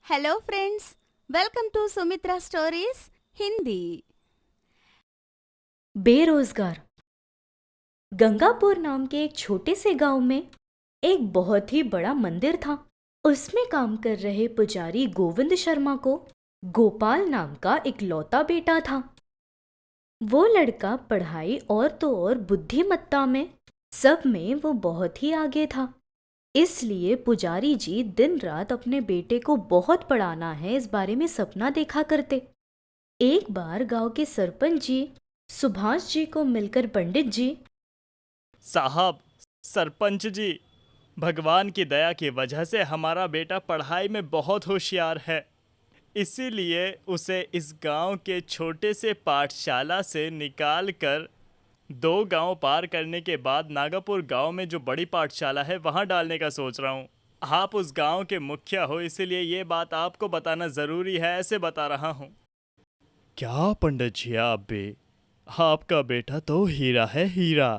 Hello friends, welcome to Sumitra stories Hindi. बेरोजगार। गंगापुर नाम के एक छोटे से गांव में एक बहुत ही बड़ा मंदिर था। उसमें काम कर रहे पुजारी गोविंद शर्मा को गोपाल नाम का इकलौता बेटा था। वो लड़का पढ़ाई और तो और बुद्धिमत्ता में सब में वो बहुत ही आगे था। इसलिए पुजारी जी दिन रात अपने बेटे को बहुत पढ़ाना है इस बारे में सपना देखा करते। एक बार गांव के सरपंच जी सुभाष जी को मिलकर पंडित जी, साहब, सरपंच जी, भगवान की दया की वजह से हमारा बेटा पढ़ाई में बहुत होशियार है। इसीलिए उसे इस गांव के छोटे से पाठशाला से निकाल कर 2 गांव पार करने के बाद नागापुर गांव में जो बड़ी पाठशाला है वहां डालने का सोच रहा हूं। आप उस गांव के मुखिया हो, इसीलिए ये बात आपको बताना ज़रूरी है, ऐसे बता रहा हूं। क्या पंडित जी, आप भी? आपका बेटा तो हीरा है, हीरा।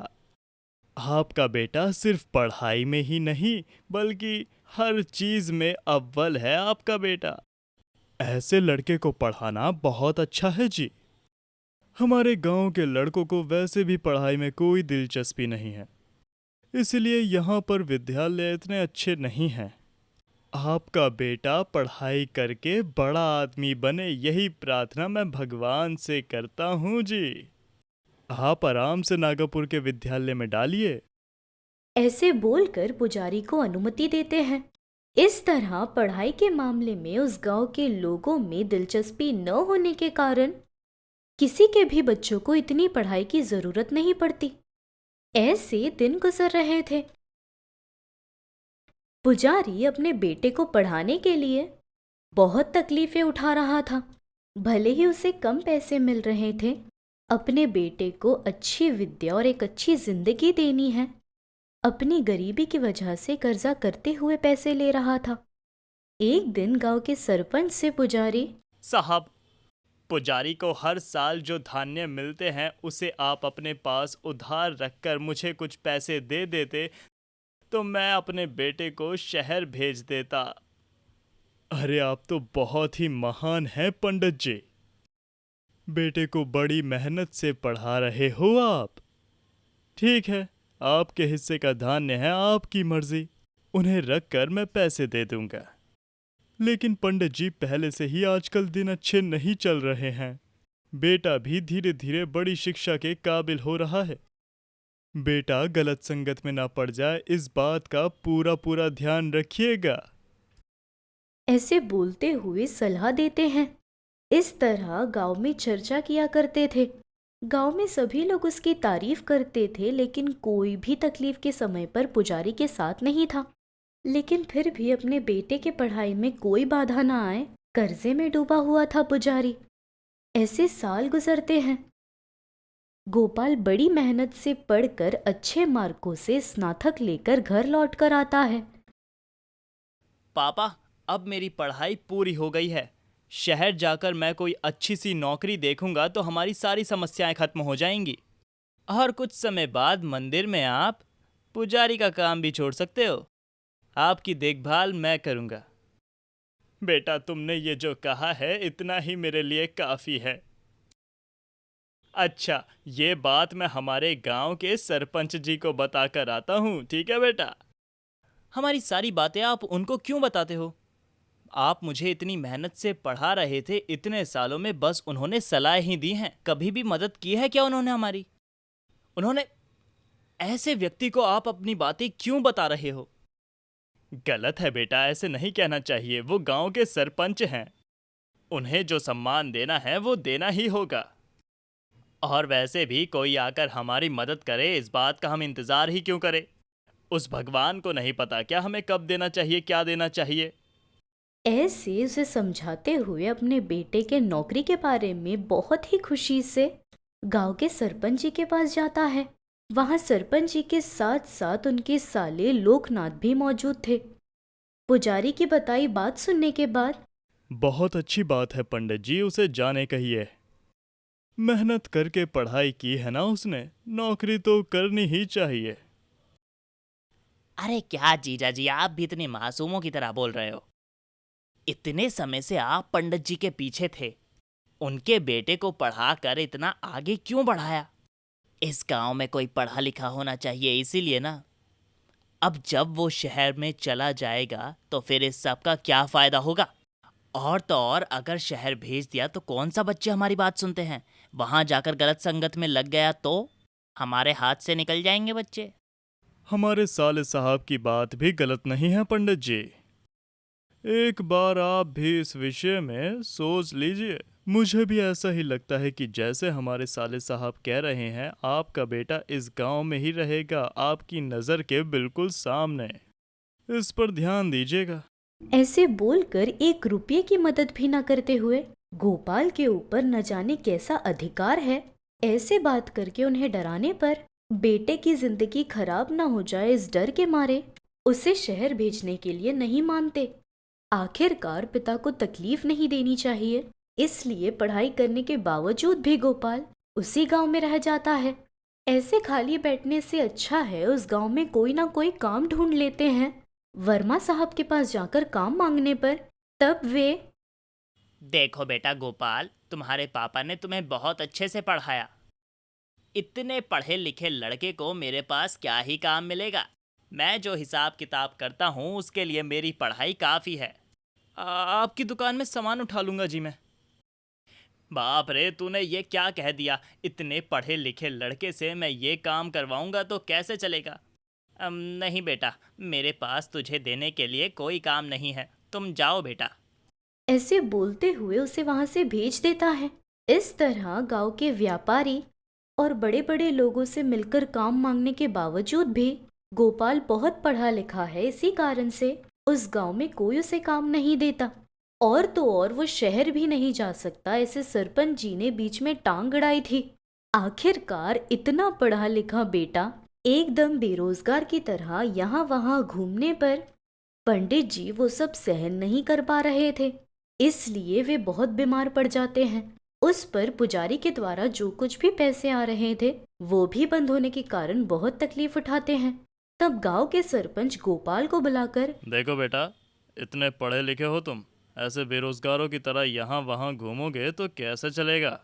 आपका बेटा सिर्फ पढ़ाई में ही नहीं बल्कि हर चीज में अव्वल है आपका बेटा। ऐसे लड़के को पढ़ाना बहुत अच्छा है जी। हमारे गांव के लड़कों को वैसे भी पढ़ाई में कोई दिलचस्पी नहीं है, इसलिए यहाँ पर विद्यालय इतने अच्छे नहीं हैं। आपका बेटा पढ़ाई करके बड़ा आदमी बने, यही प्रार्थना मैं भगवान से करता हूँ जी। आप आराम से नागापुर के विद्यालय में डालिए। ऐसे बोलकर पुजारी को अनुमति देते हैं। इस तरह पढ़ाई के मामले में उस गांव के लोगों में दिलचस्पी न होने के कारण किसी के भी बच्चों को इतनी पढ़ाई की जरूरत नहीं पड़ती। ऐसे दिन गुजर रहे थे। पुजारी अपने बेटे को पढ़ाने के लिए बहुत तकलीफें उठा रहा था। भले ही उसे कम पैसे मिल रहे थे, अपने बेटे को अच्छी विद्या और एक अच्छी जिंदगी देनी है। अपनी गरीबी की वजह से कर्जा करते हुए पैसे ले रहा था। एक दिन गांव के सरपंच से पुजारी, साहब, पुजारी को हर साल जो धान्य मिलते हैं उसे आप अपने पास उधार रखकर मुझे कुछ पैसे दे देते तो मैं अपने बेटे को शहर भेज देता। अरे, आप तो बहुत ही महान हैं पंडित जी। बेटे को बड़ी मेहनत से पढ़ा रहे हो आप। ठीक है, आपके हिस्से का धान्य है, आपकी मर्जी। उन्हें रखकर मैं पैसे दे दूंगा। लेकिन पंडित जी, पहले से ही आजकल दिन अच्छे नहीं चल रहे हैं। बेटा भी धीरे धीरे बड़ी शिक्षा के काबिल हो रहा है। बेटा गलत संगत में ना पड़ जाए, इस बात का पूरा पूरा ध्यान रखिएगा। ऐसे बोलते हुए सलाह देते हैं। इस तरह गांव में चर्चा किया करते थे। गांव में सभी लोग उसकी तारीफ करते थे, लेकिन कोई भी तकलीफ के समय पर पुजारी के साथ नहीं था। लेकिन फिर भी अपने बेटे के पढ़ाई में कोई बाधा ना आए, कर्जे में डूबा हुआ था पुजारी। ऐसे साल गुजरते हैं। गोपाल बड़ी मेहनत से पढ़कर अच्छे मार्कों से स्नातक लेकर घर लौट कर आता है। पापा, अब मेरी पढ़ाई पूरी हो गई है। शहर जाकर मैं कोई अच्छी सी नौकरी देखूंगा तो हमारी सारी समस्याएं खत्म हो जाएंगी। और कुछ समय बाद मंदिर में आप पुजारी का काम भी छोड़ सकते हो। आपकी देखभाल मैं करूंगा। बेटा, तुमने ये जो कहा है इतना ही मेरे लिए काफ़ी है। अच्छा, ये बात मैं हमारे गांव के सरपंच जी को बताकर आता हूँ, ठीक है बेटा? हमारी सारी बातें आप उनको क्यों बताते हो? आप मुझे इतनी मेहनत से पढ़ा रहे थे, इतने सालों में बस उन्होंने सलाह ही दी हैं, कभी भी मदद की है क्या उन्होंने हमारी? उन्होंने ऐसे व्यक्ति को आप अपनी बातें क्यों बता रहे हो? गलत है बेटा, ऐसे नहीं कहना चाहिए। वो गांव के सरपंच हैं, उन्हें जो सम्मान देना है वो देना ही होगा। और वैसे भी कोई आकर हमारी मदद करे, इस बात का हम इंतजार ही क्यों करें? उस भगवान को नहीं पता क्या हमें कब देना चाहिए, क्या देना चाहिए? ऐसे उसे समझाते हुए अपने बेटे के नौकरी के बारे में बहुत ही खुशी से गांव के सरपंच जी के पास जाता है। वहां सरपंच जी के साथ साथ उनके साले लोकनाथ भी मौजूद थे। पुजारी की बताई बात सुनने के बाद, बहुत अच्छी बात है पंडित जी, उसे जाने कहिए। मेहनत करके पढ़ाई की है ना उसने, नौकरी तो करनी ही चाहिए। अरे क्या जीजा जी, आप भी इतने मासूमों की तरह बोल रहे हो। इतने समय से आप पंडित जी के पीछे थे, उनके बेटे को पढ़ाकर इतना आगे क्यों बढ़ाया? इस गांव में कोई पढ़ा लिखा होना चाहिए, इसीलिए ना। अब जब वो शहर में चला जाएगा तो फिर इस सब का क्या फायदा होगा? और तो और अगर शहर भेज दिया तो कौन सा बच्चे हमारी बात सुनते हैं? वहां जाकर गलत संगत में लग गया तो हमारे हाथ से निकल जाएंगे बच्चे। हमारे साले साहब की बात भी गलत नहीं है पंडित जी। एक बार आप भी इस विषय में सोच लीजिए। मुझे भी ऐसा ही लगता है कि जैसे हमारे साले साहब कह रहे हैं, आपका बेटा इस गांव में ही रहेगा, आपकी नज़र के बिल्कुल सामने। इस पर ध्यान दीजिएगा। ऐसे बोलकर 1 रुपये की मदद भी न करते हुए गोपाल के ऊपर न जाने कैसा अधिकार है। ऐसे बात करके उन्हें डराने पर बेटे की जिंदगी खराब न हो जाए इस डर के मारे उसे शहर भेजने के लिए नहीं मानते। आखिरकार पिता को तकलीफ नहीं देनी चाहिए, इसलिए पढ़ाई करने के बावजूद भी गोपाल उसी गांव में रह जाता है। ऐसे खाली बैठने से अच्छा है उस गांव में कोई ना कोई काम ढूंढ लेते हैं। वर्मा साहब के पास जाकर काम मांगने पर तब वे देखो बेटा गोपाल, तुम्हारे पापा ने तुम्हें बहुत अच्छे से पढ़ाया। इतने पढ़े लिखे लड़के को मेरे पास क्या ही काम मिलेगा? मैं जो हिसाब किताब करता हूँ उसके लिए मेरी पढ़ाई काफ़ी है। आपकी दुकान में सामान उठा लूँगा जी मैं। बाप रे, तूने ये क्या कह दिया? इतने पढ़े लिखे लड़के से मैं ये काम करवाऊँगा तो कैसे चलेगा? नहीं बेटा, मेरे पास तुझे देने के लिए कोई काम नहीं है, तुम जाओ बेटा। ऐसे बोलते हुए उसे वहां से भेज देता है। इस तरह गांव के व्यापारी और बड़े बड़े लोगों से मिलकर काम मांगने के बावजूद भी गोपाल बहुत पढ़ा लिखा है, इसी कारण से उस गांव में कोई उसे काम नहीं देता। और तो और वो शहर भी नहीं जा सकता, ऐसे सरपंच जी ने बीच में टांग अड़ाई थी। आखिरकार इतना पढ़ा लिखा बेटा एकदम बेरोजगार की तरह यहाँ वहाँ घूमने पर पंडित जी वो सब सहन नहीं कर पा रहे थे, इसलिए वे बहुत बीमार पड़ जाते हैं। उस पर पुजारी के द्वारा जो कुछ भी पैसे आ रहे थे वो भी बंद होने के कारण बहुत तकलीफ उठाते हैं। तब गांव के सरपंच गोपाल को बुलाकर देखो बेटा, इतने पढ़े लिखे हो तुम, ऐसे बेरोजगारों की तरह यहाँ वहाँ घूमोगे तो कैसे चलेगा?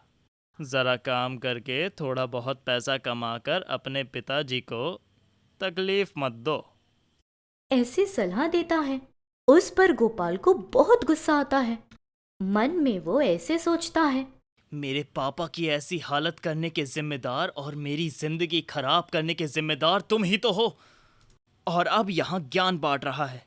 ज़रा काम करके थोड़ा बहुत पैसा कमाकर अपने पिताजी को तकलीफ मत दो। ऐसी सलाह देता है। उस पर गोपाल को बहुत गुस्सा आता है। मन में वो ऐसे सोचता है, मेरे पापा की ऐसी हालत करने के जिम्मेदार और मेरी जिंदगी खराब करने के जिम्मेदार तुम ही तो हो, और अब यहाँ ज्ञान बांट रहा है।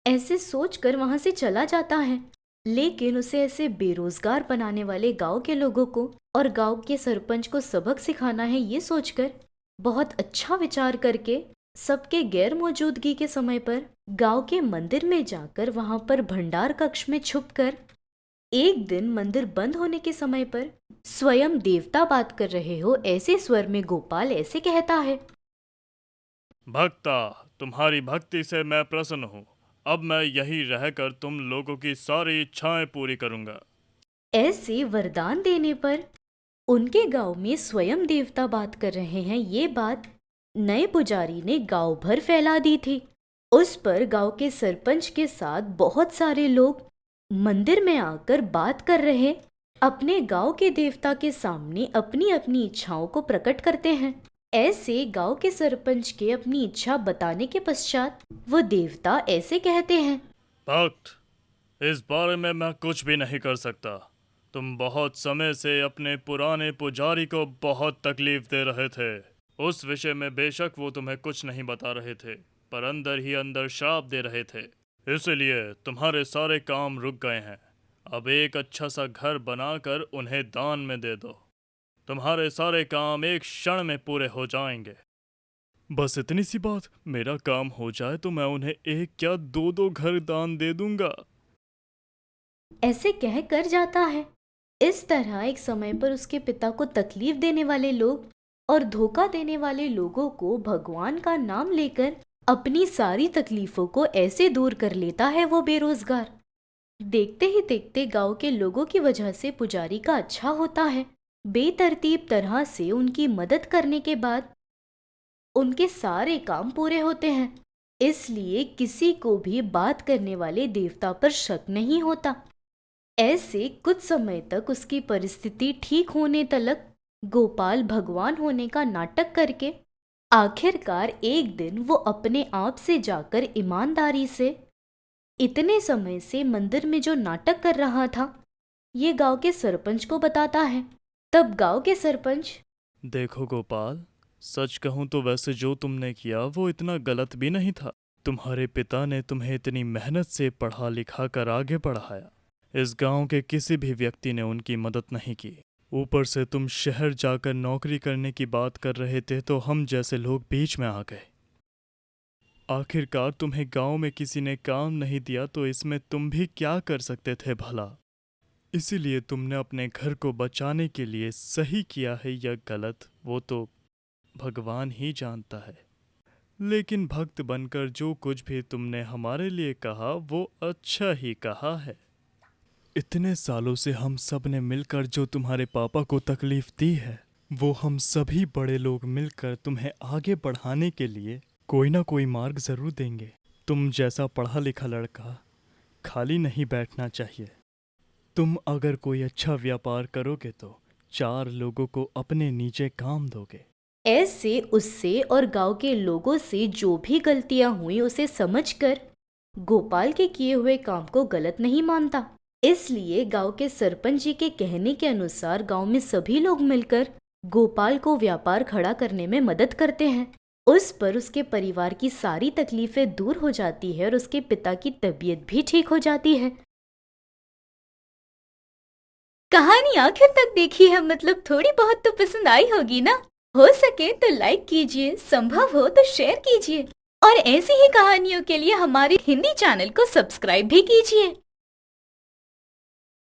ऐसे सोचकर वहां से चला जाता है। लेकिन उसे ऐसे बेरोजगार बनाने वाले गांव के लोगों को और गांव के सरपंच को सबक सिखाना है, ये सोचकर बहुत अच्छा विचार करके सबके गैर मौजूदगी के समय पर गांव के मंदिर में जाकर वहां पर भंडार कक्ष में छुपकर एक दिन मंदिर बंद होने के समय पर स्वयं देवता बात कर रहे हो ऐसे स्वर में गोपाल ऐसे कहता है, भक्ता, तुम्हारी भक्ति से मैं प्रसन्न हूँ। अब मैं यही रहकर तुम लोगों की सारी इच्छाएं पूरी करूँगा। ऐसे वरदान देने पर उनके गांव में स्वयं देवता बात कर रहे हैं, ये बात नए पुजारी ने गांव भर फैला दी थी। उस पर गांव के सरपंच के साथ बहुत सारे लोग मंदिर में आकर बात कर रहे अपने गांव के देवता के सामने अपनी अपनी इच्छाओं को प्रकट करते हैं। ऐसे गांव के सरपंच के अपनी इच्छा बताने के पश्चात वो देवता ऐसे कहते हैं, भक्त, इस बारे में मैं कुछ भी नहीं कर सकता। तुम बहुत समय से अपने पुराने पुजारी को बहुत तकलीफ दे रहे थे। उस विषय में बेशक वो तुम्हें कुछ नहीं बता रहे थे, पर अंदर ही अंदर श्राप दे रहे थे। इसलिए तुम्हारे सारे काम रुक गए हैं। अब एक अच्छा सा घर बनाकर उन्हें दान में दे दो। तुम्हारे सारे काम एक क्षण में पूरे हो जाएंगे। बस इतनी सी बात, मेरा काम हो जाए तो मैं उन्हें एक क्या दो दो घर दान दे दूंगा। ऐसे कह कर जाता है। इस तरह एक समय पर उसके पिता को तकलीफ देने वाले लोग और धोखा देने वाले लोगों को भगवान का नाम लेकर अपनी सारी तकलीफों को ऐसे दूर कर लेता है वो बेरोजगार। देखते ही देखते गांव के लोगों की वजह से पुजारी का अच्छा होता है। बेतरतीब तरह से उनकी मदद करने के बाद उनके सारे काम पूरे होते हैं। इसलिए किसी को भी बात करने वाले देवता पर शक नहीं होता। ऐसे कुछ समय तक उसकी परिस्थिति ठीक होने तक गोपाल भगवान होने का नाटक करके आखिरकार एक दिन वो अपने आप से जाकर ईमानदारी से इतने समय से मंदिर में जो नाटक कर रहा था ये गांव के सरपंच को बताता है। तब गांव के सरपंच, देखो गोपाल, सच कहूं तो वैसे जो तुमने किया वो इतना गलत भी नहीं था। तुम्हारे पिता ने तुम्हें इतनी मेहनत से पढ़ा लिखा कर आगे बढ़ाया। इस गांव के किसी भी व्यक्ति ने उनकी मदद नहीं की। ऊपर से तुम शहर जाकर नौकरी करने की बात कर रहे थे तो हम जैसे लोग बीच में आ गए। आखिरकार तुम्हें गांव में किसी ने काम नहीं दिया तो इसमें तुम भी क्या कर सकते थे भला। इसीलिए तुमने अपने घर को बचाने के लिए सही किया है या गलत वो तो भगवान ही जानता है। लेकिन भक्त बनकर जो कुछ भी तुमने हमारे लिए कहा वो अच्छा ही कहा है। इतने सालों से हम सब ने मिलकर जो तुम्हारे पापा को तकलीफ दी है वो हम सभी बड़े लोग मिलकर तुम्हें आगे बढ़ाने के लिए कोई ना कोई मार्ग जरूर देंगे। तुम जैसा पढ़ा लिखा लड़का खाली नहीं बैठना चाहिए। तुम अगर कोई अच्छा व्यापार करोगे तो 4 लोगों को अपने नीचे काम दोगे। ऐसे उससे और गांव के लोगों से जो भी गलतियां हुई उसे समझकर गोपाल के किए हुए काम को गलत नहीं मानता। इसलिए गांव के सरपंच जी के कहने के अनुसार गांव में सभी लोग मिलकर गोपाल को व्यापार खड़ा करने में मदद करते हैं। उस पर उसके परिवार की सारी तकलीफें दूर हो जाती है और उसके पिता की तबीयत भी ठीक हो जाती है। कहानी आखिर तक देखी है, मतलब थोड़ी बहुत तो पसंद आई होगी ना। हो सके तो लाइक कीजिए, संभव हो तो शेयर कीजिए और ऐसी ही कहानियों के लिए हमारे हिंदी चैनल को सब्सक्राइब भी कीजिए।